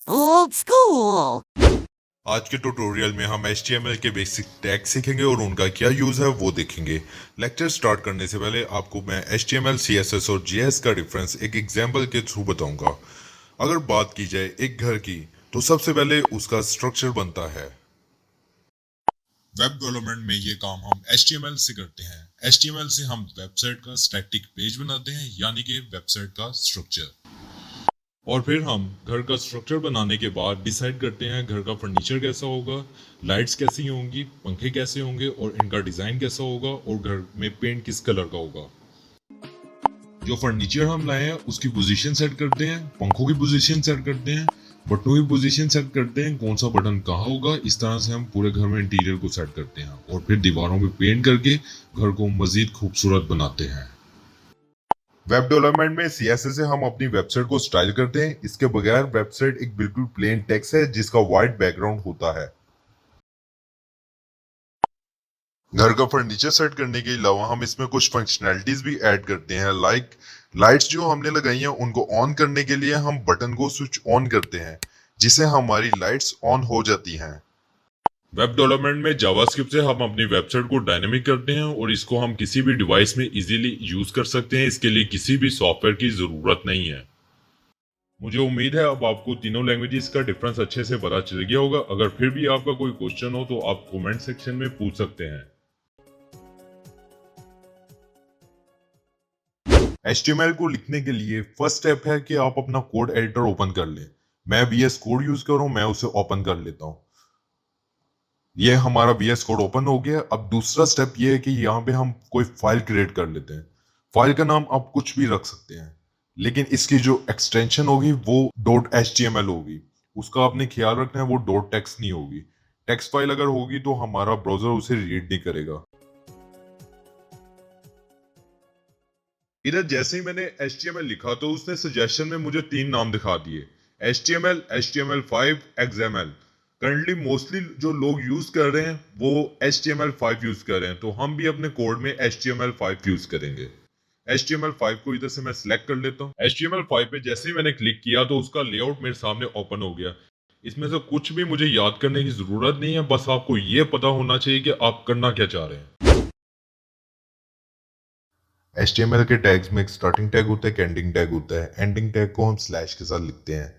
Old school. आज के tutorial में हम HTML के बेसिक टैग सीखेंगे और उनका क्या यूज़ है वो देखेंगे। लेक्चर स्टार्ट करने से पहले आपको मैं HTML, CSS और JS का डिफरेंस एक एग्जांपल के थ्रू बताऊंगा। अगर बात की जाए एक घर की, तो सबसे पहले उसका स्ट्रक्चर बनता है। वेब डेवलपमेंट में ये काम हम HTML से करते हैं। HTML से हम वेबसाइट का स्टैटिक पेज बनाते हैं, यानी कि वेबसाइट का स्ट्रक्चर। और फिर हम घर का स्ट्रक्चर बनाने के बाद डिसाइड करते हैं घर का फर्नीचर कैसा होगा, लाइट्स कैसी होंगी, पंखे कैसे होंगे और इनका डिज़ाइन कैसा होगा और घर में पेंट किस कलर का होगा। जो फर्नीचर हम लाए हैं उसकी पोजीशन सेट करते हैं, पंखों की पोजीशन सेट करते हैं, बटनों की पोजीशन सेट करते हैं, कौन सा बटन कहाँ होगा। इस तरह से हम पूरे घर में इंटीरियर को सेट करते हैं और फिर दीवारों पे पेंट करके घर को मजीद खूबसूरत बनाते हैं। वेब डेवलपमेंट में CSS से हम अपनी वेबसाइट को स्टाइल करते हैं। इसके बगैर वेबसाइट एक बिल्कुल प्लेन टेक्स्ट है जिसका वाइट बैकग्राउंड होता है। घर का फर्नीचर सेट करने के अलावा हम इसमें कुछ फंक्शनैलिटीज भी ऐड करते हैं, लाइक लाइट्स जो हमने लगाई हैं उनको ऑन करने के लिए हम बटन को स्विच ऑन करते हैं, जिससे हमारी लाइट्स ऑन हो जाती हैं। वेब डेवलपमेंट में जावास्क्रिप्ट से हम अपनी वेबसाइट को डायनेमिक करते हैं और इसको हम किसी भी डिवाइस में इजीली यूज कर सकते हैं। इसके लिए किसी भी सॉफ्टवेयर की जरूरत नहीं है। मुझे उम्मीद है अब आपको तीनों लैंग्वेजेस का डिफरेंस अच्छे से पता चल गया होगा। अगर फिर भी आपका कोई क्वेश्चन हो तो आप कमेंट सेक्शन में पूछ सकते हैं। HTML को लिखने के लिए फर्स्ट स्टेप है कि आप अपना कोड एडिटर ओपन कर लें। मैं VS कोड यूज कर रहा हूं, मैं उसे ओपन कर लेता हूं। ये हमारा VS कोड ओपन हो गया। अब दूसरा स्टेप ये है कि यहाँ पे हम कोई फाइल क्रिएट कर लेते हैं। फाइल का नाम आप कुछ भी रख सकते हैं, लेकिन इसकी जो एक्सटेंशन होगी वो .html होगी। उसका आपने ख्याल रखना है, वो .text नहीं होगी। टेक्स्ट फाइल अगर होगी तो हमारा ब्राउजर उसे रीड नहीं करेगा। इधर जैसे ही मैंने HTML लिखा तो उसने सजेशन में मुझे 3 नाम दिखा दिए, HTML, HTML5, XML। Currently mostly जो लोग यूज कर रहे हैं वो HTML5 यूज कर रहे हैं, तो हम भी अपने कोड में HTML5 यूज करेंगे। HTML5 को इधर से मैं सिलेक्ट कर लेता हूँ। HTML5 पे जैसे ही मैंने क्लिक किया तो उसका लेआउट मेरे सामने ओपन हो गया। इसमें से कुछ भी मुझे याद करने की जरूरत नहीं है, बस आपको ये पता होना चाहिए कि आप करना क्या चाह रहे हैं। HTML के टैग्स में एक स्टार्टिंग टैग होता है, एक एंडिंग टैग होता है। एंडिंग टैग को हम स्लैश के साथ लिखते हैं।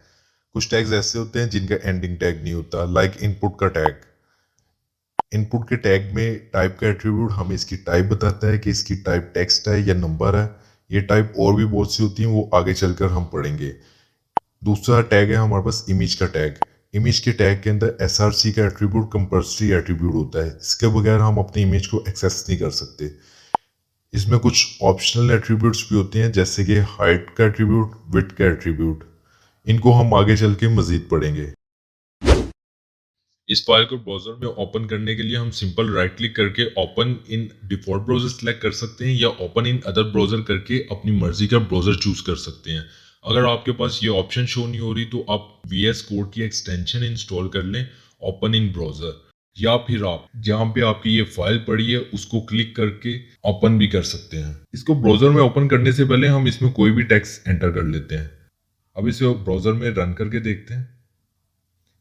कुछ टैग्स ऐसे होते हैं जिनका एंडिंग टैग नहीं होता, लाइक इनपुट का टैग। इनपुट के टैग में टाइप का एट्रीब्यूट हमें इसकी टाइप बताता है कि इसकी टाइप टेक्स्ट है या नंबर है। ये टाइप और भी बहुत सी होती हैं, वो आगे चलकर हम पढ़ेंगे। दूसरा टैग है हमारे पास इमेज का टैग। इमेज के टैग के अंदर SRC का एट्रीब्यूट कंपल्सरी एट्रीब्यूट होता है। इसके बगैर हम अपनी इमेज को एक्सेस नहीं कर सकते। इसमें कुछ ऑप्शनल एट्रीब्यूट्स भी होते हैं, जैसे कि हाइट का एट्रीब्यूट, विड्थ का एट्रीब्यूट। इनको हम आगे चल के मजीद पढ़ेंगे। इस फाइल को ब्राउजर में ओपन करने के लिए हम सिंपल राइट क्लिक करके open in default browser select कर सकते हैं, या ओपन इन अदर ब्राउजर करके अपनी मर्जी का ब्राउजर चूज कर सकते हैं। अगर आपके पास ये ऑप्शन शो नहीं हो रही तो आप VS कोड की एक्सटेंशन इंस्टॉल कर लें, ओपन इन ब्राउजर, या फिर आप जहाँ पे आपकी ये फाइल पड़ी है उसको क्लिक करके ओपन भी कर सकते हैं। इसको ब्राउजर में ओपन करने से पहले हम इसमें कोई भी टेक्स्ट एंटर कर लेते हैं। अब इसे ब्राउजर में रन करके देखते हैं।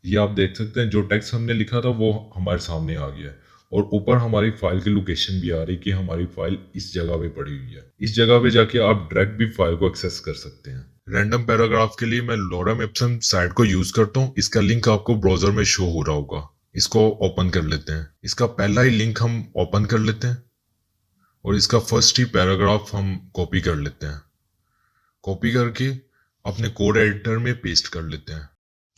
ये आप देख सकते हैं जो टेक्स्ट हमने लिखा था वो हमारे सामने आ गया है, और ऊपर हमारी फाइल की लोकेशन भी आ रही कि हमारी फाइल इस जगह पे पड़ी हुई है। इस जगह पे जाके आप डायरेक्ट भी फाइल को एक्सेस कर सकते हैं। रैंडम पैराग्राफ के लिए मैं लॉरम एप्सन साइट को यूज करता हूँ। इसका लिंक आपको ब्राउजर में शो हो रहा होगा। इसको ओपन कर लेते हैं। इसका पहला ही लिंक हम ओपन कर लेते हैं और इसका फर्स्ट ही पैराग्राफ हम कॉपी कर लेते हैं। कॉपी करके अपने कोड एडिटर में पेस्ट कर लेते हैं।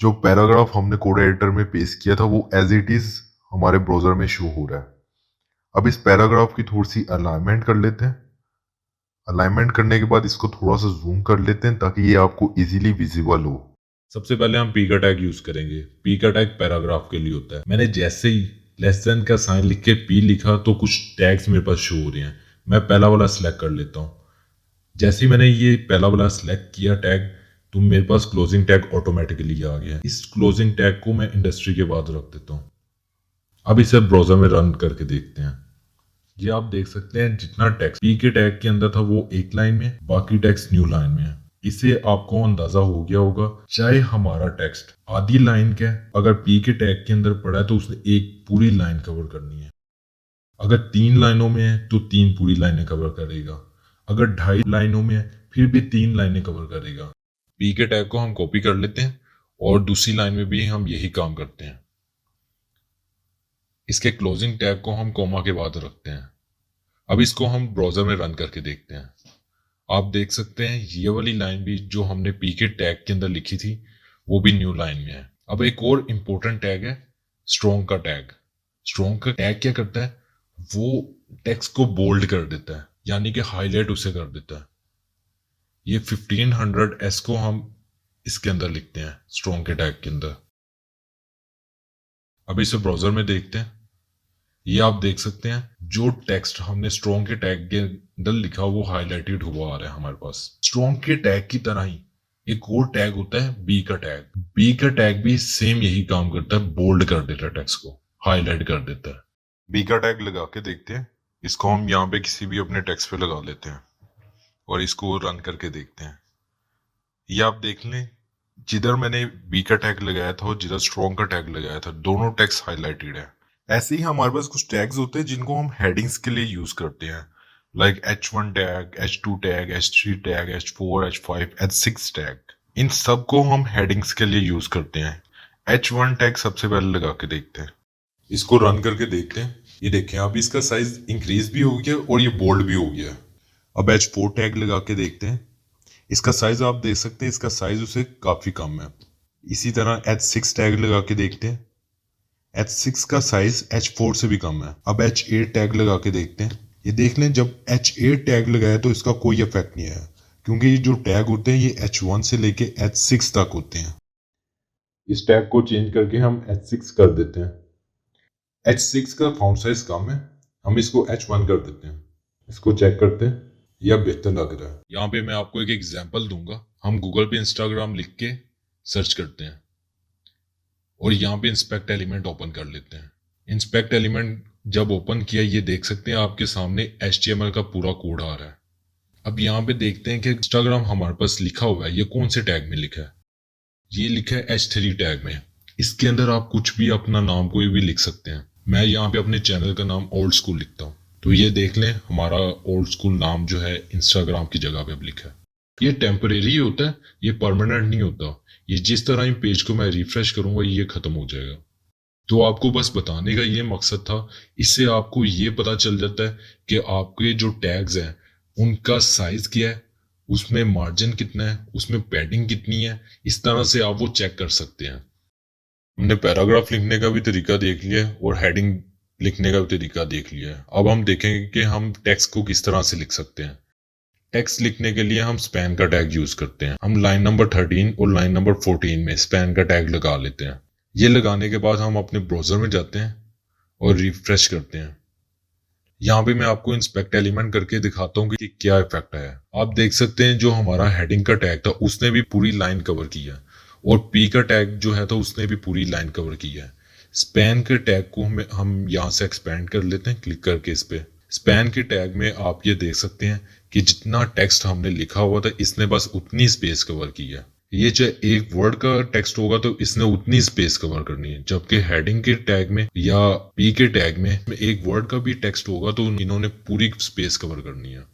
जो पैराग्राफ हमने कोड एडिटर में पेस्ट किया था वो एज इट इज हमारे ब्राउजर में शो हो रहा है। अब इस पैराग्राफ की थोड़ी सी अलाइनमेंट कर लेते हैं। अलाइनमेंट करने के बाद इसको थोड़ा सा जूम कर लेते हैं ताकि ये आपको इजीली विजिबल हो। सबसे पहले हम पी का टैग यूज करेंगे। पी का टैग पैराग्राफ के लिए होता है। मैंने जैसे ही लेस देन का साइन लिख के पी लिखा तो कुछ टैग्स मेरे पास शो हो रहे हैं। मैं पहला वाला सिलेक्ट कर लेता हूँ। जैसे ही मैंने ये पहला वाला सिलेक्ट किया टैग, तो मेरे पास क्लोजिंग टैग ऑटोमेटिकली आ गया। इस क्लोजिंग टैग को मैं इंडस्ट्री के बाद रख देता हूँ। अब इसे ब्राउजर में रन करके देखते हैं। ये आप देख सकते हैं जितना टेक्स्ट पी के टैग के अंदर था वो एक लाइन में, बाकी टेक्स्ट न्यू लाइन में है। इससे आपको अंदाजा हो गया होगा, चाहे हमारा टेक्स्ट आधी लाइन का है, अगर पी के टैग के अंदर पड़ा है तो उसने एक पूरी लाइन कवर करनी है। अगर 3 लाइनों में है तो 3 पूरी लाइनें कवर करेगा। अगर 2.5 लाइनों में है फिर भी 3 लाइनें कवर करेगा। पी के टैग को हम कॉपी कर लेते हैं और दूसरी लाइन में भी हम यही काम करते हैं। इसके क्लोजिंग टैग को हम कॉमा के बाद रखते हैं। अब इसको हम ब्राउजर में रन करके देखते हैं। आप देख सकते हैं ये वाली लाइन भी जो हमने पी के टैग के अंदर लिखी थी वो भी न्यू लाइन में है। अब एक और इम्पोर्टेंट टैग है स्ट्रॉन्ग का टैग। स्ट्रॉन्ग का टैग क्या करता है, वो टेक्स्ट को बोल्ड कर देता है, यानी कि हाईलाइट उसे कर देता है। ये 1500s को हम इसके अंदर लिखते हैं स्ट्रॉन्ग के टैग के अंदर। अब इसे ब्राउजर में देखते हैं। ये आप देख सकते हैं जो टेक्स्ट हमने स्ट्रॉन्ग के टैग के अंदर लिखा वो हाईलाइटेड हुआ आ रहा है हमारे पास। स्ट्रॉन्ग के टैग की तरह ही एक और टैग होता है बी का टैग। बी का टैग भी सेम यही काम करता है, बोल्ड कर देता है टेक्स्ट को, हाईलाइट कर देता है। बी का टैग लगा के देखते हैं। इसको हम यहाँ पे किसी भी अपने टेक्स्ट पे लगा लेते हैं और इसको रन करके देखते हैं। ये आप देख लें जिधर मैंने बी का टैग लगाया था और जिधर स्ट्रॉन्ग का टैग लगाया था दोनों टैग्स हाईलाइटेड है। ऐसे ही हमारे पास कुछ टैग्स होते हैं जिनको हम हेडिंग्स के लिए यूज करते हैं, like H1 tag, H2 tag, H3 tag, H4, H5, H6 tag. इन सब को हम हेडिंग्स के लिए यूज करते हैं। H1 टैग सबसे पहले लगा के देखते हैं। इसको रन करके देखते हैं। ये देखें अब इसका साइज इंक्रीज भी हो गया और ये बोल्ड भी हो गया। अब H4 टैग लगा के देखते हैं। इसका साइज आप देख सकते हैं, इसका साइज उसे काफी कम है। इसी तरह H6 टैग लगा के देखते हैं। H6 का साइज H4 से भी कम है। अब H8 टैग लगा के देखते हैं। ये देख लें जब H8 टैग लगाया तो इसका कोई इफेक्ट नहीं आया, क्योंकि ये जो टैग होते हैं ये H1 से लेके H6 तक होते हैं। इस टैग को चेंज करके हम H6 कर देते हैं। H6 का फॉन्ट साइज कम है, हम इसको H1 कर देते हैं। इसको चेक करते हैं, यह बेहतर लग रहा है। यहाँ पे मैं आपको एक एग्जांपल दूंगा। हम गूगल पे इंस्टाग्राम लिख के सर्च करते हैं और यहाँ पे इंस्पेक्ट एलिमेंट ओपन कर लेते हैं। इंस्पेक्ट एलिमेंट जब ओपन किया ये देख सकते हैं आपके सामने HTML का पूरा कोड आ रहा है। अब यहाँ पे देखते हैं कि इंस्टाग्राम हमारे पास लिखा हुआ है, ये कौन से टैग में लिखा है। ये लिखा है H3 टैग में। इसके अंदर आप कुछ भी अपना नाम कोई भी लिख सकते हैं। मैं यहाँ पे अपने चैनल का नाम ओल्ड स्कूल लिखता हूँ, तो ये देख लें हमारा ओल्ड स्कूल नाम जो है इंस्टाग्राम की जगह पे अब लिखा है। ये टेम्परेरी होता है, ये परमानेंट नहीं होता। ये जिस तरह ही पेज को मैं रिफ्रेश करूंगा ये खत्म हो जाएगा। तो आपको बस बताने का ये मकसद था। इससे आपको ये पता चल जाता है कि आपके जो टैग्स हैं उनका साइज क्या है, उसमें मार्जिन कितना है, उसमें पैडिंग कितनी है। इस तरह से आप वो चेक कर सकते हैं। हमने पैराग्राफ लिखने का भी तरीका देख लिया है और हेडिंग लिखने का भी तरीका देख लिया है। अब हम देखेंगे कि हम टेक्स्ट को किस तरह से लिख सकते हैं। टेक्स्ट लिखने के लिए हम स्पैन का टैग यूज करते हैं। हम लाइन नंबर 13 और लाइन नंबर 14 में स्पैन का टैग लगा लेते हैं। ये लगाने के बाद हम अपने ब्राउजर में जाते हैं और रिफ्रेश करते हैं। यहाँ पे मैं आपको इंस्पेक्ट एलिमेंट करके दिखाता हूँ कि क्या इफेक्ट है। आप देख सकते हैं जो हमारा हेडिंग का टैग था उसने भी पूरी लाइन कवर किया और पी का टैग जो है तो उसने भी पूरी लाइन कवर किया है। स्पैन के टैग को हम यहाँ से एक्सपेंड कर लेते हैं क्लिक करके इस पे। स्पैन के टैग में आप ये देख सकते हैं कि जितना टेक्स्ट हमने लिखा हुआ था इसने बस उतनी स्पेस कवर की है। ये चाहे एक वर्ड का टेक्स्ट होगा तो इसने उतनी स्पेस कवर करनी है, जबकि हेडिंग के टैग में या पी के टैग में एक वर्ड का भी टेक्स्ट होगा तो इन्होंने पूरी स्पेस कवर करनी है।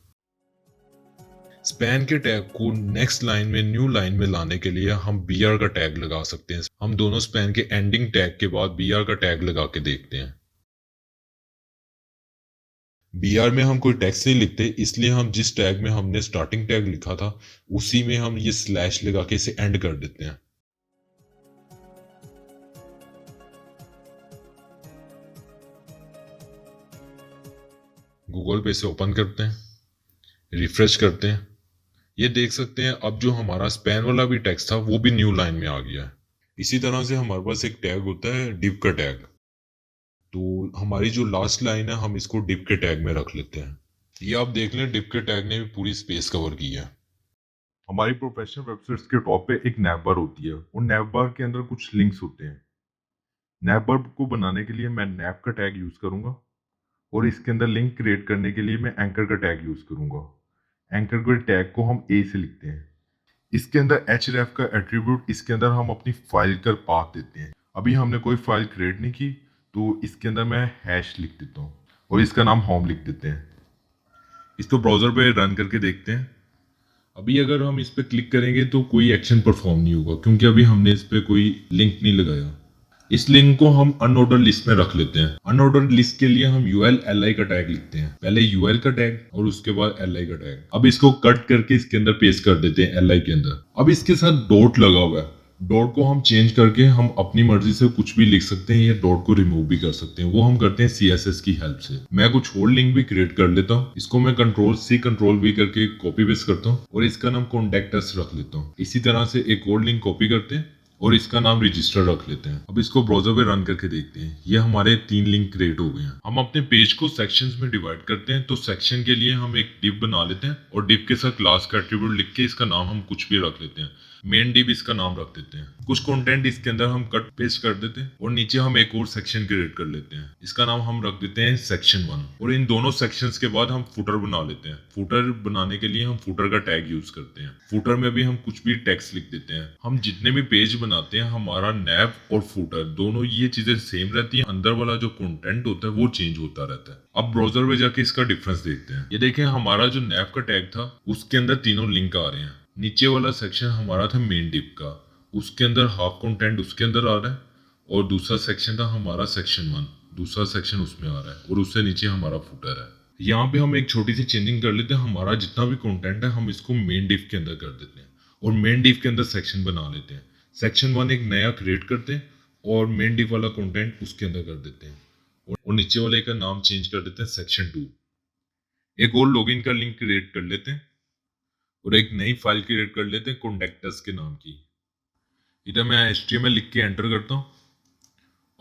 स्पैन के टैग को नेक्स्ट लाइन में न्यू लाइन में लाने के लिए हम BR का टैग लगा सकते हैं। हम दोनों स्पैन के एंडिंग टैग के बाद BR का टैग लगा के देखते हैं। BR में हम कोई टेक्स्ट नहीं लिखते, इसलिए हम जिस टैग में हमने स्टार्टिंग टैग लिखा था उसी में हम ये स्लैश लगा के इसे एंड कर देते हैं। गूगल पे से ओपन करते हैं, रिफ्रेश करते हैं। ये देख सकते हैं अब जो हमारा स्पैन वाला भी टेक्स्ट था वो भी न्यू लाइन में आ गया है। इसी तरह से हमारे पास एक टैग होता है डिव का टैग। तो हमारी जो लास्ट लाइन है हम इसको डिव के टैग में रख लेते हैं। ये आप देख लें डिव के टैग ने भी पूरी स्पेस कवर की है। हमारी प्रोफेशनल वेबसाइट्स के टॉप पे एक नैव बार होती है और नैव बार के अंदर कुछ लिंक्स होते हैं। नैव बार को बनाने के लिए मैं नैव का टैग यूज करूंगा और इसके अंदर लिंक क्रिएट करने के लिए मैं एंकर का टैग यूज करूंगा। एंकर के टैग को हम ए से लिखते हैं। इसके अंदर href का एट्रीब्यूट, इसके अंदर हम अपनी फाइल का पाथ देते हैं। अभी हमने कोई फाइल क्रिएट नहीं की तो इसके अंदर मैं हैश लिख देता हूँ और इसका नाम होम लिख देते हैं। इसको ब्राउजर पे रन करके देखते हैं। अभी अगर हम इस पे क्लिक करेंगे तो कोई एक्शन परफॉर्म नहीं होगा क्योंकि अभी हमने इस पे कोई लिंक नहीं लगाया। इस लिंक को हम अनऑर्डर लिस्ट में रख लेते हैं। अनऑर्डर लिस्ट के लिए हम ul li का टैग लिखते हैं, पहले ul का टैग और उसके बाद li का टैग। अब इसको कट करके इसके अंदर पेस्ट कर देते हैं li के अंदर। अब इसके साथ डॉट लगा हुआ है, डॉट को हम चेंज करके हम अपनी मर्जी से कुछ भी लिख सकते हैं या डॉट को रिमूव भी कर सकते हैं। वो हम करते हैं CSS की हेल्प से। मैं कुछ और लिंक भी क्रिएट कर लेता हूँ। इसको मैं Ctrl+C Ctrl+V करके कॉपी पेस्ट करता हूँ और इसका नाम कॉन्टैक्ट अस रख लेता हूँ। इसी तरह से एक और लिंक कॉपी करते हैं और इसका नाम रजिस्टर रख लेते हैं। अब इसको ब्राउजर पे रन करके देखते हैं। ये हमारे 3 लिंक क्रिएट हो गए हैं। हम अपने पेज को सेक्शंस में डिवाइड करते हैं। तो सेक्शन के लिए हम एक डिव बना लेते हैं और डिव के साथ क्लास का एट्रीब्यूट लिख के इसका नाम हम कुछ भी रख लेते हैं। मेन डिव इसका नाम रख देते हैं। कुछ कंटेंट इसके अंदर हम कट पेस्ट कर देते हैं और नीचे हम एक और सेक्शन क्रिएट कर लेते हैं। इसका नाम हम रख देते हैं सेक्शन 1 और इन दोनों सेक्शंस के बाद हम फुटर बना लेते हैं। फुटर बनाने के लिए हम फुटर का टैग यूज करते हैं। फुटर में भी हम कुछ भी टेक्स्ट लिख देते हैं। हम जितने भी पेज बनाते हैं हमारा नैव और फुटर दोनों ये चीजें सेम रहती हैं। अंदर वाला जो कंटेंट होता है वो चेंज होता रहता है। अब ब्राउजर में जाके इसका डिफरेंस देखते हैं। ये देखें, हमारा जो नैव का टैग था उसके अंदर तीनों लिंक आ रहे हैं। नीचे वाला सेक्शन हमारा था मेन डिव का, उसके अंदर हाफ कंटेंट उसके अंदर आ रहा है और दूसरा सेक्शन था हमारा सेक्शन 1, दूसरा सेक्शन उसमें आ रहा है और उससे नीचे हमारा फुटर है। यहाँ पे हम एक छोटी सी चेंजिंग कर लेते हैं। हमारा जितना भी कंटेंट है हम इसको मेन डिव के अंदर कर देते हैं और मेन डिव के अंदर सेक्शन बना लेते हैं। सेक्शन 1 एक नया क्रिएट करते हैं और मेन डिव वाला कंटेंट उसके अंदर कर देते हैं और नीचे वाले का नाम चेंज कर देते हैं सेक्शन 2। एक और लॉगिन का लिंक क्रिएट कर लेते हैं और एक नई फाइल क्रिएट कर लेते हैं कॉन्टैक्ट अस के नाम की। इधर मैं HTML लिख के एंटर करता हूँ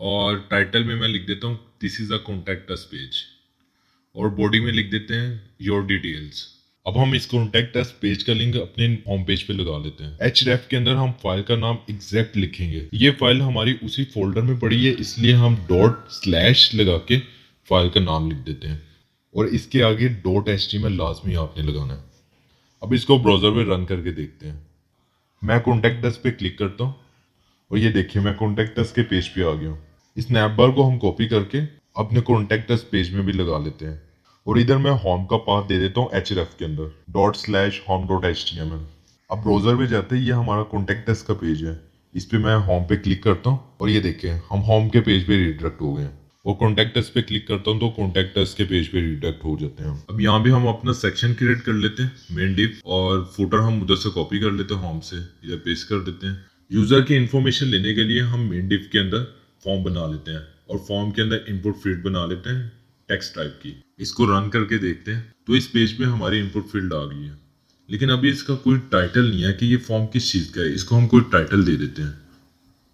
और टाइटल में मैं लिख देता हूँ this is a contact us page और बॉडी में लिख देते हैं योर डिटेल्स। अब हम इस कॉन्टैक्ट अस पेज का लिंक अपने होम पेज पे लगा लेते हैं। href के अंदर हम फाइल का नाम एग्जैक्ट लिखेंगे। ये फाइल हमारी उसी फोल्डर में पड़ी है इसलिए हम ./ लगा के फाइल का नाम लिख देते हैं और इसके आगे .html लाजमी आपने लगाना है। अब इसको ब्राउजर में रन करके देखते हैं। मैं कॉन्टैक्ट अस पे क्लिक करता हूँ और ये देखिए मैं कॉन्टैक्ट अस के पेज पे आ गया हूँ। इस नैपबार को हम कॉपी करके अपने कॉन्टैक्ट अस पेज में भी लगा लेते हैं और इधर मैं होम का पाथ दे देता हूँ href के अंदर ./home.html। अब ब्राउजर में जाते ही ये हमारा कॉन्टैक्ट अस का पेज है। इस पे मैं होम पे क्लिक करता हूँ और ये देखिए हम होम के पेज पे रिडायरेक्ट हो गए हैं और कॉन्टैक्ट अस पे क्लिक करता हूँ तो कॉन्टैक्ट अस के पेज पे रिडायरेक्ट हो जाते हैं। अब यहाँ भी हम अपना सेक्शन क्रिएट कर लेते हैं मेन डिव और फुटर हम उधर से कॉपी कर लेते हैं होम से, इधर पेस्ट कर देते हैं। यूजर की इन्फॉर्मेशन लेने के लिए हम मेन डिव के अंदर फॉर्म बना लेते हैं और फॉर्म के अंदर इनपुट फील्ड बना लेते हैं टेक्स्ट टाइप की। इसको रन करके देखते हैं तो इस पेज पे हमारी इनपुट फील्ड आ गई है, लेकिन अभी इसका कोई टाइटल नहीं है कि ये फॉर्म किस चीज का है। इसको हम कोई टाइटल दे देते हैं,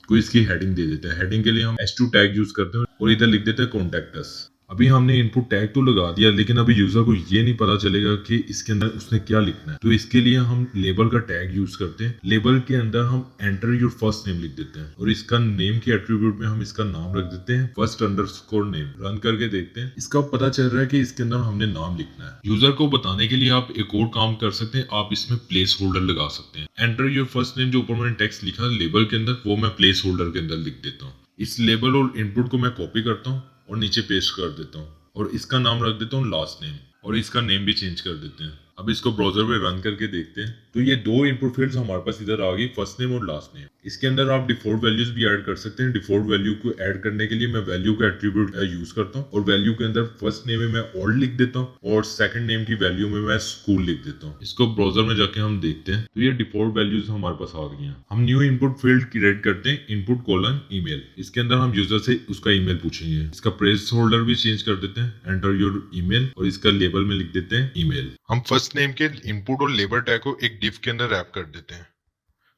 कोई इसकी हेडिंग दे देते हैं। हेडिंग के लिए हम h2 टैग यूज करते हैं और इधर लिख देते हैं कॉन्टैक्ट अस। अभी हमने इनपुट टैग तो लगा दिया लेकिन अभी यूजर को ये नहीं पता चलेगा कि इसके अंदर उसने क्या लिखना है। तो इसके लिए हम लेबल का टैग यूज करते हैं। लेबल के अंदर हम एंटर योर फर्स्ट नेम लिख देते हैं और इसका नेम के एट्रीब्यूट में हम इसका नाम रख देते हैं first_name। रन करके देखते हैं, इसका पता चल रहा है कि इसके अंदर हमने नाम लिखना है। यूजर को बताने के लिए आप एक और काम कर सकते हैं, आप इसमें प्लेस होल्डर लगा सकते हैं। एंटर योर फर्स्ट नेम जो ऊपर मैंने टेक्स्ट लिखा लेबल के अंदर वो मैं प्लेस होल्डर के अंदर लिख देता हूँ। इस लेबल और इनपुट को मैं कॉपी करता हूँ और नीचे पेस्ट कर देता हूँ और इसका नाम रख देता हूँ लास्ट नेम और इसका नेम भी चेंज कर देते हैं। अब इसको ब्राउजर में रन करके देखते हैं तो ये 2 इनपुट फील्ड्स हमारे पास इधर आ गई, फर्स्ट नेम और लास्ट नेम। इसके अंदर आप डिफॉल्ट वैल्यूज भी ऐड कर सकते हैं। डिफॉल्ट वैल्यू को ऐड करने के लिए मैं वैल्यू का एट्रीब्यूट यूज करता हूँ और वैल्यू के अंदर फर्स्ट नेम में मैं ओल्ड लिख देता हूँ और सेकंड नेम की वैल्यू में मैं स्कूल लिख देता हूँ। इसको ब्राउजर में जाके हम देखते हैं तो ये डिफॉल्ट वैल्यूज हमारे पास आ गई हैं। हम न्यू इनपुट फील्ड क्रिएट करते हैं input:email। इसके अंदर हम यूजर से उसका ईमेल पूछेंगे। इसका प्लेस होल्डर भी चेंज कर देते हैं, एंटर योर ईमेल और इसका लेबल में लिख देते हैं ईमेल। हम फर्स्ट नेम के इनपुट और लेबर टैग को एक डिव के अंदर रैप कर देते हैं।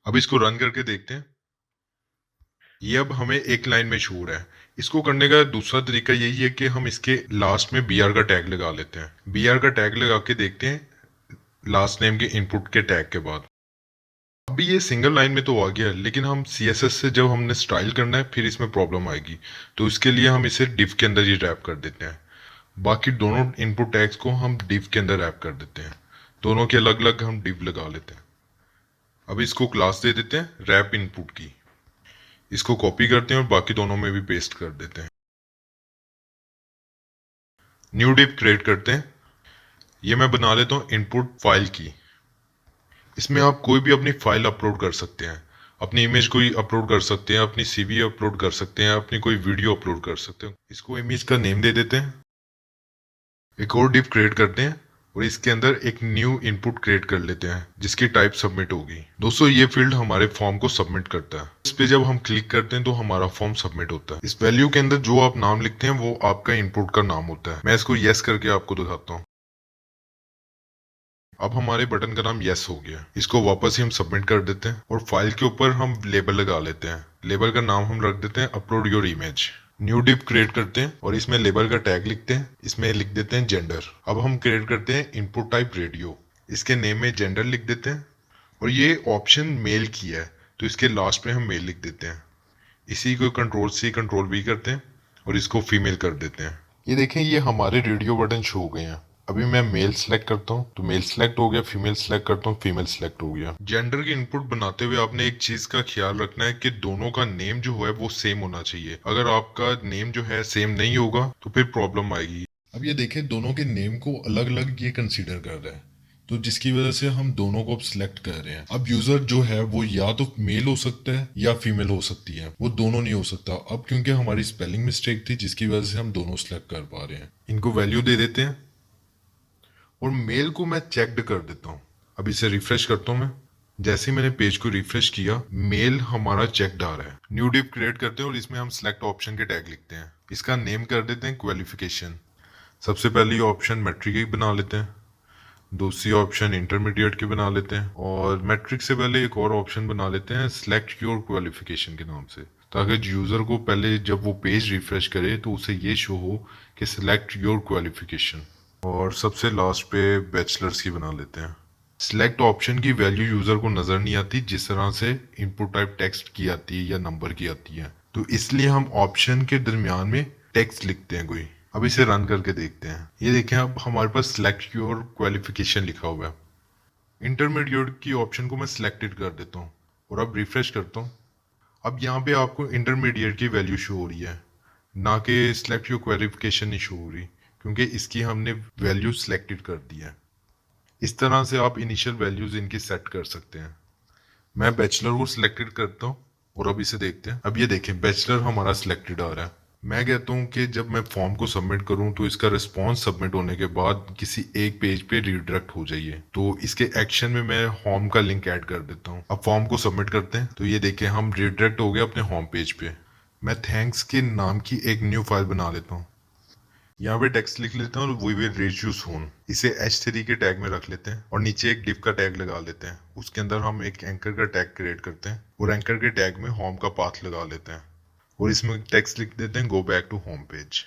अब इसको रन करके देखते हैं। ये अब हमें एक लाइन में शो रहा है। इसको करने का दूसरा तरीका यही है कि हम इसके लास्ट में br का टैग लगा लेते हैं। br का टैग लगा के देखते हैं लास्ट नेम के इनपुट के टैग के बाद। अभी ये सिंगल लाइन में तो आ गया लेकिन हम CSS से जब हमने स्टाइल करना है फिर इसमें प्रॉब्लम आएगी, तो इसके लिए हम इसे डिव के अंदर ही रैप कर देते हैं। बाकी दोनों इनपुट टैग्स को हम डिव के अंदर रैप कर देते हैं। दोनों के अलग अलग हम डिव लगा लेते हैं। अब इसको क्लास दे देते हैं रैप इनपुट की। इसको कॉपी करते हैं और बाकी दोनों में भी पेस्ट कर देते हैं। न्यू डिव क्रिएट करते हैं। ये मैं बना लेता हूँ इनपुट फाइल की। इसमें आप कोई भी अपनी फाइल अपलोड कर सकते हैं। अपनी इमेज कोई अपलोड कर सकते हैं, अपनी सीवी अपलोड कर सकते हैं, अपनी कोई वीडियो अपलोड कर सकते हैं। इसको इमेज का नेम दे देते हैं। एक और डिव क्रिएट करते हैं और इसके अंदर एक न्यू इनपुट क्रिएट कर लेते हैं जिसकी टाइप सबमिट होगी। दोस्तों ये फील्ड हमारे फॉर्म को सबमिट करता है। इस पे जब हम क्लिक करते हैं तो हमारा फॉर्म सबमिट होता है। इस वैल्यू के अंदर जो आप नाम लिखते हैं वो आपका इनपुट का नाम होता है। मैं इसको यस करके आपको दिखाता हूँ। अब हमारे बटन का नाम यस हो गया। इसको वापस ही हम सबमिट कर देते हैं और फाइल के ऊपर हम लेबल लगा लेते हैं। लेबल का नाम हम रख देते हैं upload your image. New div create करते हैं और इसमें लेबल का टैग लिखते हैं। इसमें लिख देते हैं जेंडर। अब हम क्रिएट करते हैं इनपुट टाइप रेडियो। इसके नेम में जेंडर लिख देते हैं और ये ऑप्शन मेल की है तो इसके लास्ट में हम मेल लिख देते हैं। इसी को कंट्रोल सी कंट्रोल वी करते हैं और इसको फीमेल कर देते हैं। ये देखें ये हमारे रेडियो बटन शो हो गए हैं। अभी मैं मेल सेलेक्ट करता हूँ तो मेल सेलेक्ट हो गया, फीमेल सेलेक्ट करता हूँ फीमेल सेलेक्ट हो गया। जेंडर की इनपुट बनाते हुए आपने एक चीज का ख्याल रखना है कि दोनों का नेम जो है वो सेम होना चाहिए। अगर आपका नेम जो है सेम नहीं होगा तो फिर प्रॉब्लम आएगी। अब ये देखें दोनों के नेम को अलग अलग ये कंसीडर कर रहा है तो जिसकी वजह से हम दोनों को अब सिलेक्ट कर रहे हैं। अब यूजर जो है वो या तो मेल हो सकता है या फीमेल हो सकती है, वो दोनों नहीं हो सकता। अब क्योंकि हमारी स्पेलिंग मिस्टेक थी जिसकी वजह से हम दोनों सिलेक्ट कर पा रहे हैं। इनको वैल्यू दे देते हैं और मेल को मैं चेक्ड कर देता हूँ। अब इसे रिफ्रेश करता हूँ मैं। जैसे ही मैंने पेज को रिफ्रेश किया मेल हमारा चेक्ड आ रहा है। न्यू डिव क्रिएट करते हैं और इसमें हम सिलेक्ट ऑप्शन के टैग लिखते हैं। इसका नेम कर देते हैं क्वालिफिकेशन। सबसे पहले ये ऑप्शन मैट्रिक की बना लेते हैं, दूसरी ऑप्शन इंटरमीडिएट की बना लेते हैं और मैट्रिक से पहले एक और ऑप्शन बना लेते हैं सिलेक्ट योर क्वालिफिकेशन के नाम से, ताकि यूजर को पहले जब वो पेज रिफ्रेश करे तो उसे ये शो हो कि सिलेक्ट योर क्वालिफिकेशन। और सबसे लास्ट पे बैचलर्स की बना लेते हैं। सिलेक्ट ऑप्शन की वैल्यू यूजर को नजर नहीं आती जिस तरह से इनपुट टाइप टेक्स्ट की आती है या नंबर की आती है, तो इसलिए हम ऑप्शन के दरमियान में टेक्स्ट लिखते हैं कोई। अब इसे रन करके देखते हैं। ये देखें अब हमारे पास सिलेक्ट योर क्वालिफिकेशन लिखा हुआ है। इंटरमीडिएट की ऑप्शन को मैं सिलेक्टेड कर देता हूँ और अब रिफ्रेश करता हूँ। अब यहाँ पे आपको इंटरमीडिएट की वैल्यू शो हो रही है, ना कि सिलेक्ट योर क्वालिफिकेशन नहीं शो हो रही, क्योंकि इसकी हमने वैल्यू सिलेक्टेड कर दी है। इस तरह से आप इनिशियल वैल्यूज इनकी सेट कर सकते हैं। मैं बैचलर को सिलेक्टेड करता हूँ और अब इसे देखते हैं। अब ये देखें बैचलर हमारा सिलेक्टेड आ रहा है। मैं कहता हूँ कि जब मैं फॉर्म को सबमिट करूँ तो इसका रिस्पॉन्स सबमिट होने के बाद किसी एक पेज पे रिडायरेक्ट हो जाइए, तो इसके एक्शन में मैं होम का लिंक ऐड कर देता हूँ। अब फॉर्म को सबमिट करते हैं तो ये देखें हम रिडायरेक्ट हो गए अपने होम पेज पे। मैं थैंक्स के नाम की एक न्यू फाइल बना लेता हूँ। यहाँ पे टेक्स्ट लिख लेते हैं और we will reach you soon. इसे H3 के टैग में रख लेते हैं और नीचे एक डिव का टैग लगा लेते हैं। उसके अंदर हम एक एंकर का टैग क्रिएट करते हैं और एंकर के टैग में होम का पाथ लगा लेते हैं और इसमें टेक्स्ट लिख देते हैं go back to home page.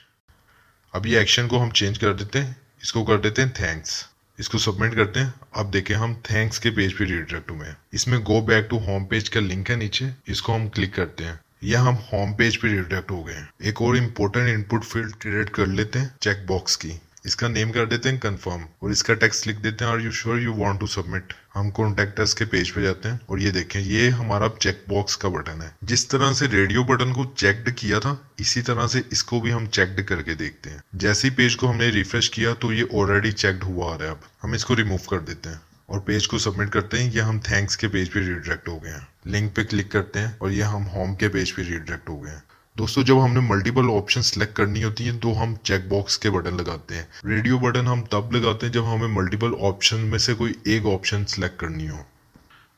अब ये एक्शन को हम चेंज कर देते हैं, इसको कर देते हैं थैंक्स। इसको सबमिट करते हैं। अब देखें हम थैंक्स के पेज पे रिडायरेक्ट हुए हैं। इसमें go back to home page का लिंक है नीचे, इसको हम क्लिक करते हैं। यह हम होम पेज पे रिडायरेक्ट हो गए हैं। एक और इम्पोर्टेंट इनपुट फील्ड क्रिएट कर लेते हैं चेक बॉक्स की। इसका नेम कर देते हैं कंफर्म और इसका टेक्स्ट लिख देते हैं are you sure you want to submit. हम कॉन्टैक्ट अस के पेज पे जाते हैं और ये देखें ये हमारा चेक बॉक्स का बटन है। जिस तरह से रेडियो बटन को चेक्ड किया था इसी तरह से इसको भी हम चेक्ड करके देखते हैं। जैसे ही पेज को हमने रिफ्रेश किया तो ये ऑलरेडी चेक्ड हुआ आ रहा है। अब हम इसको रिमूव कर देते हैं और पेज को सबमिट करते हैं। ये हम थैंक्स के पेज पे रिडायरेक्ट हो गए हैं। लिंक पे क्लिक करते हैं और ये हम होम के पेज पे रिडायरेक्ट हो गए हैं। दोस्तों जब हमने मल्टीपल ऑप्शन सेलेक्ट करनी होती है तो हम चेक बॉक्स के बटन लगाते हैं। रेडियो बटन हम तब लगाते हैं जब हमें मल्टीपल ऑप्शन में से कोई एक ऑप्शन सेलेक्ट करनी हो।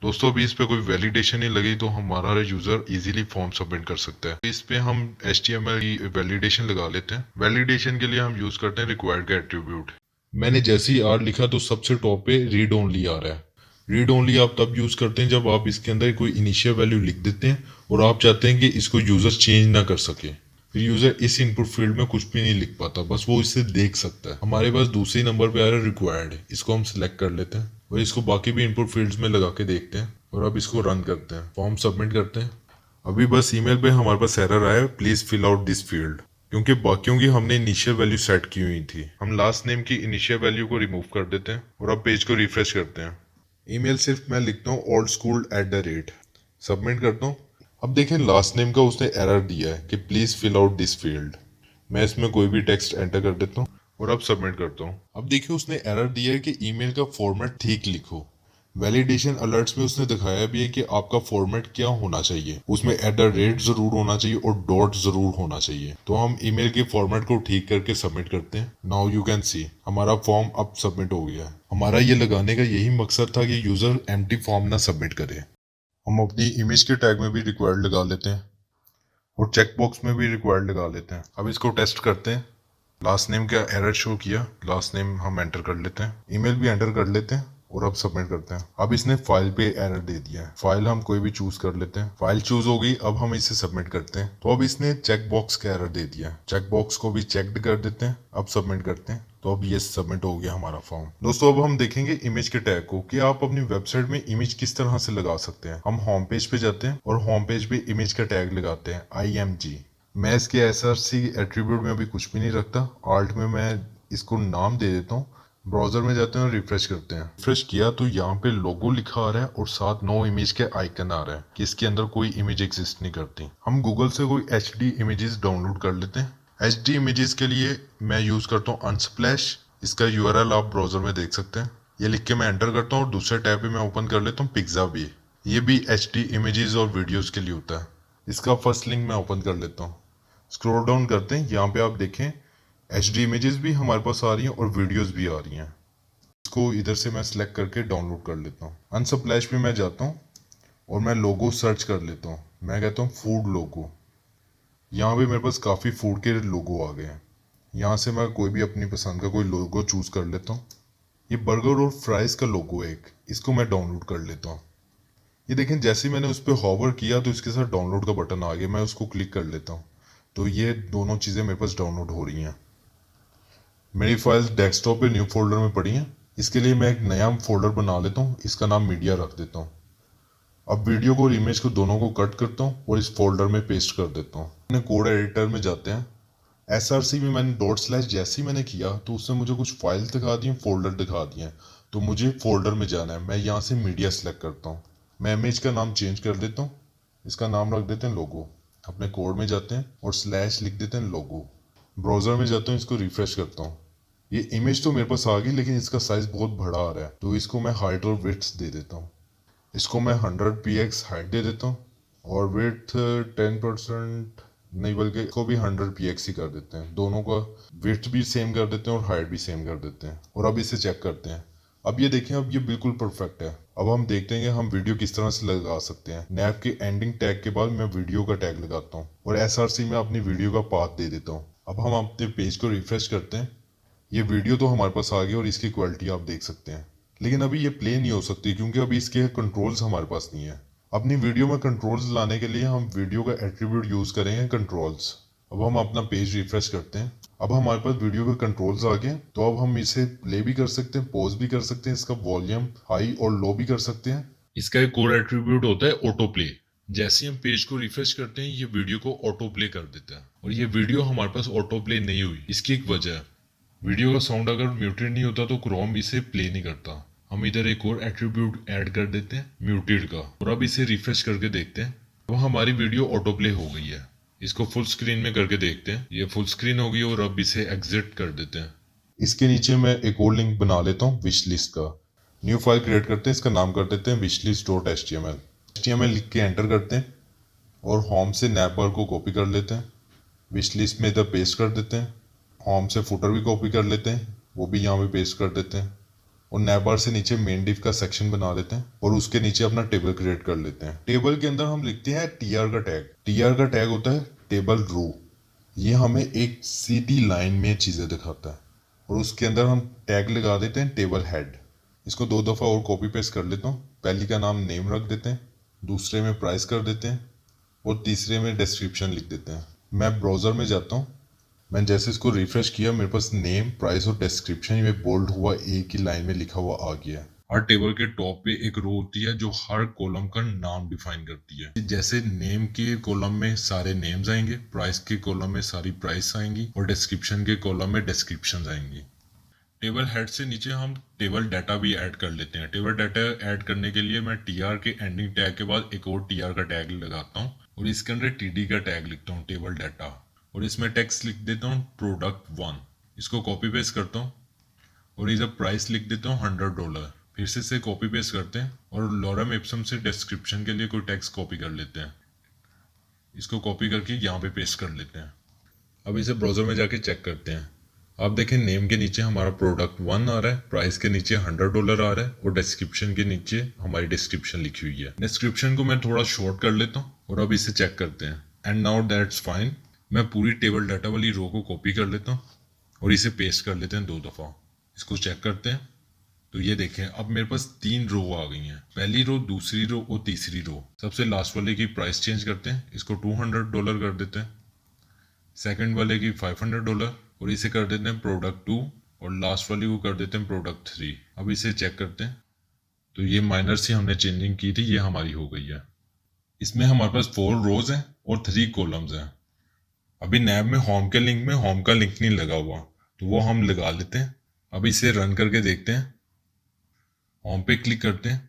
दोस्तों अभी इस पे कोई वैलिडेशन नहीं लगी तो हमारा यूजर इजीली फॉर्म सबमिट कर सकता है। इस पे हम HTML की वैलिडेशन लगा लेते हैं। वैलिडेशन के लिए हम यूज करते हैं रिक्वायर्ड का एट्रीब्यूट। मैंने जैसे ही आर लिखा तो सबसे टॉप पे रीड ओनली आ रहा है। रीड ओनली आप तब यूज करते हैं जब आप इसके अंदर कोई इनिशियल वैल्यू लिख देते हैं और आप चाहते हैं कि इसको यूजर चेंज ना कर सके। फिर यूजर इस इनपुट फील्ड में कुछ भी नहीं लिख पाता, बस वो इसे देख सकता है। हमारे पास दूसरे नंबर पे आ रहा है रिक्वायर्ड, इसको हम सिलेक्ट कर लेते हैं और इसको बाकी भी इनपुट फील्ड्स में लगा के देखते हैं और अब इसको रन करते हैं। फॉर्म सबमिट करते हैं। अभी बस ईमेल पे हमारे पास एरर आया please fill out this field, क्योंकि बाकियों की हमने इनिशियल वैल्यू सेट की हुई थी। हम लास्ट नेम की इनिशियल वैल्यू को रिमूव कर देते हैं और अब पेज को रिफ्रेश करते हैं। ईमेल सिर्फ मैं लिखता हूँ oldschool@, सबमिट करता हूँ। अब देखें लास्ट नेम का उसने एरर दिया है कि please fill out this field. मैं इसमें कोई भी टेक्स्ट एंटर कर देता हूँ और अब सबमिट करता हूँ। अब देखिए उसने एरर दिया है कि ईमेल का फॉर्मेट ठीक लिखो। वैलिडेशन अलर्ट्स में उसने दिखाया भी है कि आपका फॉर्मेट क्या होना चाहिए, उसमें @ जरूर होना चाहिए और डॉट जरूर होना चाहिए। तो हम ईमेल के फॉर्मेट को ठीक करके सबमिट करते हैं। नाउ यू कैन सी हमारा फॉर्म अब सबमिट हो गया है। हमारा ये लगाने का यही मकसद था कि यूजर एम्प्टी फॉर्म ना सबमिट करे। हम अपनी इमेज के टैग में भी रिक्वायर्ड लगा लेते हैं और चेक बॉक्स में भी रिक्वायर्ड लगा लेते हैं। अब इसको टेस्ट करते हैं। लास्ट नेम का एरर शो किया, लास्ट नेम हम एंटर कर लेते हैं, ईमेल भी एंटर कर लेते हैं और अब सबमिट करते हैं। अब इसने फाइल पे एरर दे दिया है, फाइल हम कोई भी चूज कर लेते हैं। फाइल चूज हो गई, अब हम इसे सबमिट करते हैं। तो अब इसने चेक बॉक्स का एरर दे दिया है, चेक बॉक्स को भी चेकड कर देते हैं। अब सबमिट करते हैं। तो अब ये सबमिट हो गया हमारा फॉर्म। दोस्तों अब हम देखेंगे इमेज के टैग को कि आप अपनी वेबसाइट में इमेज किस तरह से लगा सकते हैं। हम होम पेज पे जाते हैं और होम पेज पे इमेज का टैग लगाते हैं IMG। मैं इसके SRC एट्रीब्यूट में अभी कुछ भी नहीं रखता, आल्ट में मैं इसको नाम दे देता हूँ। ब्राउजर में जाते हैं और रिफ्रेश करते हैं। रिफ्रेश किया तो यहाँ पे लोगो लिखा आ रहा है और साथ नो इमेज के आइकन आ रहा है कि इसके अंदर कोई इमेज एग्जिस्ट नहीं करती। हम गूगल से कोई HD इमेजेस डाउनलोड कर लेते हैं। HD इमेजेस के लिए मैं यूज करता हूँ Unsplash। इसका URL आप ब्राउजर में देख सकते हैं। ये लिख के मैं एंटर करता हूँ और दूसरे टैब पे मैं ओपन कर लेता हूँ Pixabay। ये भी HD इमेजेस और वीडियोस के लिए होता है। इसका फर्स्ट लिंक मैं ओपन कर लेता हूँ। स्क्रॉल डाउन करते हैं, यहाँ पे आप देखें HD इमेजेस भी हमारे पास आ रही हैं और वीडियोस भी आ रही हैं। इसको इधर से मैं सिलेक्ट करके डाउनलोड कर लेता हूँ। अनसप्लैश पे मैं जाता हूँ और मैं लोगो सर्च कर लेता हूँ। मैं कहता हूँ फूड लोगो। यहाँ पे मेरे पास काफ़ी फूड के लोगो आ गए हैं। यहाँ से मैं कोई भी अपनी पसंद का कोई लोगो चूज कर लेता हूँ। ये बर्गर और फ्राइज का लोगो है एक, इसको मैं डाउनलोड कर लेता हूँ। ये देखें जैसे ही मैंने उस पर हॉवर किया तो इसके साथ डाउनलोड का बटन आ गया। मैं उसको क्लिक कर लेता हूँ तो ये दोनों चीज़ें मेरे पास डाउनलोड हो रही हैं। मेरी फाइल्स डेस्कटॉप पे न्यू फोल्डर में पड़ी हैं। इसके लिए मैं एक नया फोल्डर बना लेता हूँ, इसका नाम मीडिया रख देता हूँ। अब वीडियो को और इमेज को दोनों को कट करता हूँ और इस फोल्डर में पेस्ट कर देता हूँ। मैंने कोड एडिटर में जाते हैं। SRC में मैंने / जैसे ही मैंने किया तो उसने मुझे कुछ फाइल्स दिखा दी, फोल्डर दिखा दिए। तो मुझे फोल्डर में जाना है। मैं यहाँ से मीडिया सेलेक्ट करता हूँ। मैं इमेज का नाम चेंज कर देता हूँ, इसका नाम रख देते हैं लोगो। अपने कोड में जाते हैं और / लिख देते हैं लोगो। ब्राउजर में जाता हूँ, इसको रिफ्रेश करता हूँ। ये इमेज तो मेरे पास आ गई लेकिन इसका साइज बहुत बड़ा आ रहा है तो इसको मैं हाइट और विड्थ दे देता हूँ। इसको मैं 100px हाइट दे देता हूँ और विड्थ 10% नहीं बल्कि इसको भी 100px ही कर देते हैं। दोनों का विड्थ भी सेम कर देते हैं और हाइट भी सेम कर देते हैं और अब इसे चेक करते हैं। अब ये देखें, अब ये बिल्कुल परफेक्ट है। अब हम देखते हैं कि हम वीडियो किस तरह से लगा सकते हैं। नैप के एंडिंग टैग के बाद मैं वीडियो का टैग लगाता हूँ और SRC में अपनी वीडियो का पाथ दे देता हूँ। अब हम अपने पेज को रिफ्रेश करते हैं। ये वीडियो तो हमारे पास आ गई और इसकी क्वालिटी आप देख सकते हैं, लेकिन अभी ये प्ले नहीं हो सकती क्योंकि अभी इसके कंट्रोल्स हमारे पास नहीं है। अपनी वीडियो में कंट्रोल्स लाने के लिए हम वीडियो का एट्रीब्यूट यूज करेंगे कंट्रोल्स। अब हम अपना पेज रिफ्रेश करते हैं। अब हमारे पास वीडियो के कंट्रोल्स आ गए तो अब हम इसे प्ले भी कर सकते हैं, पॉज भी कर सकते हैं, इसका वॉल्यूम हाई और लो भी कर सकते हैं। इसका एक और एट्रीब्यूट होता है ऑटो प्ले। जैसे हम पेज को रिफ्रेश करते हैं ये वीडियो को ऑटो प्ले कर देता है और ये वीडियो हमारे पास ऑटो प्ले नहीं हुई। इसकी एक वजह है, वीडियो का साउंड अगर म्यूटेड नहीं होता तो क्रोम इसे प्ले नहीं करता। हम इधर एक और एट्रीब्यूट ऐड कर देते हैं म्यूटेड का और अब इसे रिफ्रेश करके देखते हैं तो हमारी वीडियो ऑटो प्ले हो गई है। इसको फुल स्क्रीन में करके देखते हैं। ये फुल स्क्रीन हो गई और अब इसे एग्जिट कर देते हैं। इसके नीचे मैं एक और लिंक बना लेता हूँ विश लिस्ट का। न्यू फाइल क्रिएट करते हैं, इसका नाम कर देते हैं wishlist.html। HTML लिख के एंटर करते हैं और होम से नैप बार को कॉपी कर लेते हैं, विश लिस्ट में इधर पेस्ट कर देते हैं। होम से फुटर भी कॉपी कर लेते हैं, वो भी यहाँ पे पेस्ट कर देते हैं और नैप बार से नीचे मेन डिव का सेक्शन बना लेते हैं और उसके नीचे अपना टेबल क्रिएट कर लेते हैं। टेबल के अंदर हम लिखते हैं TR का टैग। TR का टैग होता है टेबल रो। ये हमें एक सीधी लाइन में चीज़ें दिखाता है और उसके अंदर हम टैग लगा देते हैं टेबल हेड। इसको 2 दफ़ा और कॉपी पेस्ट कर लेता हूँ। पहली का नाम नेम रख देते हैं, दूसरे में प्राइस कर देते हैं और तीसरे में डिस्क्रिप्शन लिख देते हैं। मैं ब्राउज़र में जाता हूँ। मैंने जैसे इसको रिफ्रेश किया मेरे पास नेम, प्राइस और डिस्क्रिप्शन में बोल्ड हुआ एक ही लाइन में लिखा हुआ आ गया। हर टेबल के टॉप पे एक रो होती है जो हर कॉलम का नाम डिफाइन करती है। जैसे नेम के कॉलम में सारे नेम्स आएंगे, प्राइस के कॉलम में सारी प्राइस आएंगी और डिस्क्रिप्शन के कॉलम में डिस्क्रिप्शन आएंगी। टेबल हेड से नीचे हम टेबल डाटा भी ऐड कर लेते हैं। टेबल डाटा ऐड करने के लिए मैं टीआर के एंडिंग टैग के बाद एक और टीआर का टैग लगाता हूँ और इसके अंदर टीडी का टैग लिखता हूँ, टेबल डाटा, और इसमें टेक्स्ट लिख देता हूँ प्रोडक्ट 1। इसको कॉपी पेस्ट करता हूँ और इधर प्राइस लिख देता हूँ $100। फिर से इसे कॉपी पेस्ट करते हैं और लॉरम इप्सम से डिस्क्रिप्शन के लिए कोई टेक्स्ट कॉपी कर लेते हैं। इसको कॉपी करके यहाँ पे पेस्ट कर लेते हैं। अब इसे ब्राउजर में जाके चेक करते हैं। आप देखें नेम के नीचे हमारा प्रोडक्ट 1 आ रहा है, प्राइस के नीचे $100 आ रहा है और डिस्क्रिप्शन के नीचे हमारी डिस्क्रिप्शन लिखी हुई है। डिस्क्रिप्शन को मैं थोड़ा शॉर्ट कर लेता हूँ और अब इसे चेक करते हैं। And now that's fine. मैं पूरी टेबल डाटा वाली रो को कॉपी कर लेता हूँ और इसे पेस्ट कर लेते हैं 2 दफ़ा। इसको चेक करते हैं तो ये देखें अब मेरे पास 3 रो आ गई हैं, पहली रो, दूसरी रो और तीसरी रो। सबसे लास्ट वाले की प्राइस चेंज करते हैं, इसको $200 कर देते हैं। सेकंड वाले की $500 और इसे कर देते हैं प्रोडक्ट 2 और लास्ट वाली को कर देते हैं प्रोडक्ट 3। अब इसे चेक करते हैं तो ये माइनर सी हमने चेंजिंग की थी, ये हमारी हो गई है। इसमें हमारे पास 4 रोज हैं और 3 कॉलम्स हैं। अभी नैब में होम के लिंक में होम का लिंक नहीं लगा हुआ तो वो हम लगा लेते हैं। अब इसे रन करके देखते हैं। होम पे क्लिक करते हैं।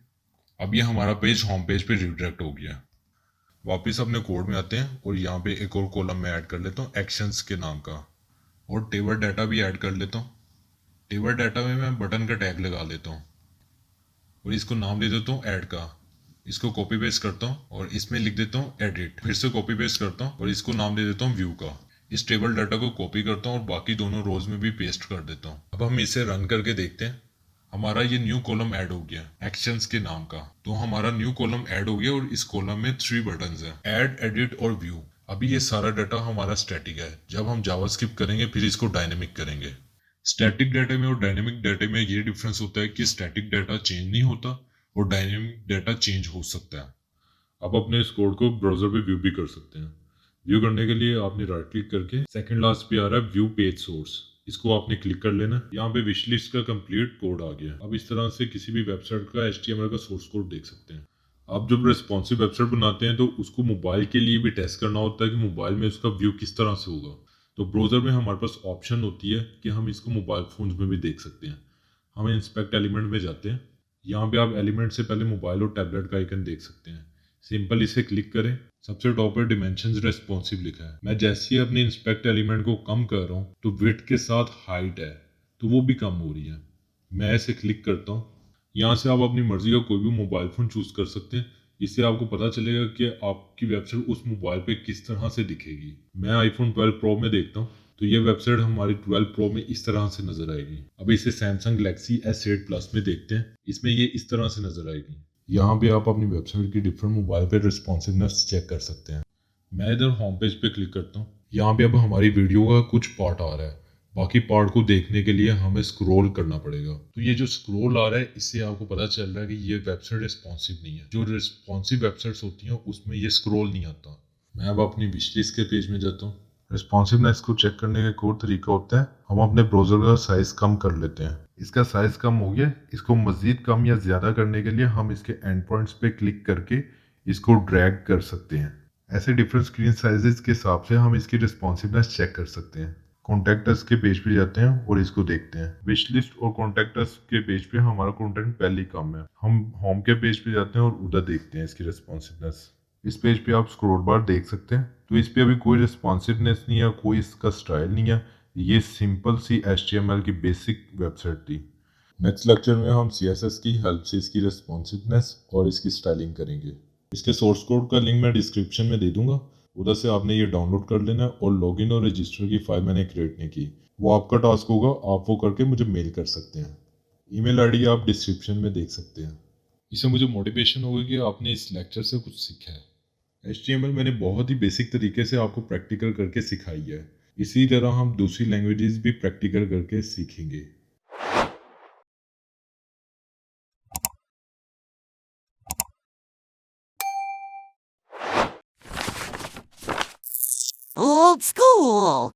अब ये हमारा पेज होम पेज पे रिडायरेक्ट हो गया। वापस अपने कोड में आते हैं और यहाँ पे एक और कॉलम में ऐड कर लेता हूँ एक्शंस के नाम का, और टेबल डाटा भी ऐड कर लेता हूँ। टेबल डाटा में मैं बटन का टैग लगा लेता हूँ और इसको नाम दे देता हूँ ऐड का। इसको कॉपी पेस्ट करता हूँ और इसमें लिख देता हूँ एडिट। फिर से कॉपी पेस्ट करता हूँ और इसको नाम दे देता हूँ व्यू का। इस टेबल डाटा को कॉपी करता हूँ और बाकी दोनों रोज में भी पेस्ट कर देता हूँ। अब हम इसे रन करके देखते हैं। हमारा ये न्यू कॉलम ऐड हो गया एक्शंस के नाम का। तो हमारा न्यू कॉलम ऐड हो गया और इस कॉलम में 3 बटन्स हैं, ऐड, एडिट और व्यू। अभी ये सारा डाटा हमारा स्टैटिक है। जब हम जावास्क्रिप्ट करेंगे फिर इसको डायनेमिक करेंगे। स्टैटिक डाटा में और डायनेमिक डाटा में ये डिफरेंस होता है कि स्टैटिक डाटा चेंज नहीं होता और डायनेमिक डाटा चेंज हो सकता है। अब अपने इस कोड को ब्राउजर पे व्यू भी कर सकते हैं। व्यू करने के लिए आपने राइट क्लिक करके सेकंड लास्ट पे आ रहा है व्यू पेज सोर्स, इसको आपने क्लिक कर लेना। यहाँ पे विश लिस्ट का कंप्लीट कोड आ गया। अब इस तरह से किसी भी वेबसाइट का HTML का सोर्स कोड देख सकते हैं। आप जब रिस्पॉन्सिव वेबसाइट बनाते हैं तो उसको मोबाइल के लिए भी टेस्ट करना होता है कि मोबाइल में उसका व्यू किस तरह से होगा। तो ब्राउजर में हमारे पास ऑप्शन होती है कि हम इसको मोबाइल फोन्स में भी देख सकते हैं। हम इंस्पेक्ट एलिमेंट में जाते हैं। यहाँ पे आप एलिमेंट से पहले मोबाइल और टैबलेट का आइकन देख सकते हैं। सिंपल इसे क्लिक करें। सबसे टॉप पे डिमेंशंस रेस्पॉन्सिव लिखा है। मैं जैसे ही अपने इंस्पेक्ट एलिमेंट को कम कर रहा हूँ तो विड्थ के साथ हाइट है तो वो भी कम हो रही है। मैं इसे क्लिक करता हूँ। यहाँ से आप अपनी मर्जी का कोई भी मोबाइल फ़ोन चूज़ कर सकते हैं। इससे आपको पता चलेगा कि आपकी वेबसाइट उस मोबाइल पे किस तरह से दिखेगी। मैं iPhone 12 Pro में देखता हूँ तो ये वेबसाइट हमारी 12 Pro में इस तरह से नजर आएगी। अब इसे Samsung Galaxy S8 Plus में देखते हैं, इसमें ये इस तरह से नजर आएगी। यहाँ पे आप अपनी वेबसाइट की डिफरेंट मोबाइल पे रिस्पॉन्सिवनेस चेक कर सकते हैं। मैं इधर होम पेज पे क्लिक करता हूँ। यहाँ पे अब हमारी वीडियो का कुछ पार्ट आ रहा है। बाकी पार्ट को देखने के लिए हमें स्क्रॉल करना पड़ेगा। तो ये जो स्क्रॉल आ रहा है इससे आपको पता चल रहा है कि ये वेबसाइट रिस्पॉन्सिव नहीं है। जो रिस्पॉन्सिव वेबसाइट्स होती हैं उसमें ये स्क्रॉल नहीं आता। मैं अब अपनी विश लिस्ट के पेज में जाता हूँ। रिस्पॉन्सिवनेस को चेक करने का एक और तरीका होता है, हम अपने ब्राउजर का साइज कम कर लेते हैं। इसका साइज कम हो गया, इसको मजीद कम या ज्यादा करने के लिए हम इसके एंड पॉइंट्स पे क्लिक करके इसको ड्रैग कर सकते हैं। ऐसे डिफरेंट स्क्रीन साइजेस के हिसाब से हम इसकी रिस्पॉन्सिवनेस चेक कर सकते हैं। कॉन्टैक्टस के पेज पे जाते हैं और इसको देखते हैं। विश लिस्ट और कॉन्टैक्टस के पेज पे हमारा कंटेंट पहले ही कम है। हम होम के पेज पे जाते हैं और उधर देखते हैं इसकी रिस्पॉन्सिवनेस। इस पेज पे आप स्क्रॉल बार देख सकते हैं। तो इस पे अभी कोई रिस्पॉन्सिवनेस नहीं है, कोई इसका स्टाइल नहीं है। ये सिंपल सी HTML की बेसिक वेबसाइट थी। नेक्स्ट लेक्चर में हम CSS की हेल्प से इसकी रिस्पॉन्सिवनेस और इसकी स्टाइलिंग करेंगे। इसके सोर्स कोड का लिंक मैं डिस्क्रिप्शन में दे दूंगा, उधर से आपने ये डाउनलोड कर लेना है। और लॉगिन और रजिस्टर की फाइल मैंने क्रिएट नहीं की, वो आपका टास्क होगा, आप वो करके मुझे मेल कर सकते हैं। ईमेल आईडी आप डिस्क्रिप्शन में देख सकते हैं। इससे मुझे मोटिवेशन होगी कि आपने इस लेक्चर से कुछ सीखा है। HTML मैंने बहुत ही बेसिक तरीके से आपको प्रैक्टिकल करके सिखाई है। इसी तरह हम दूसरी लैंग्वेजेस भी प्रैक्टिकल करके सीखेंगे। Old school.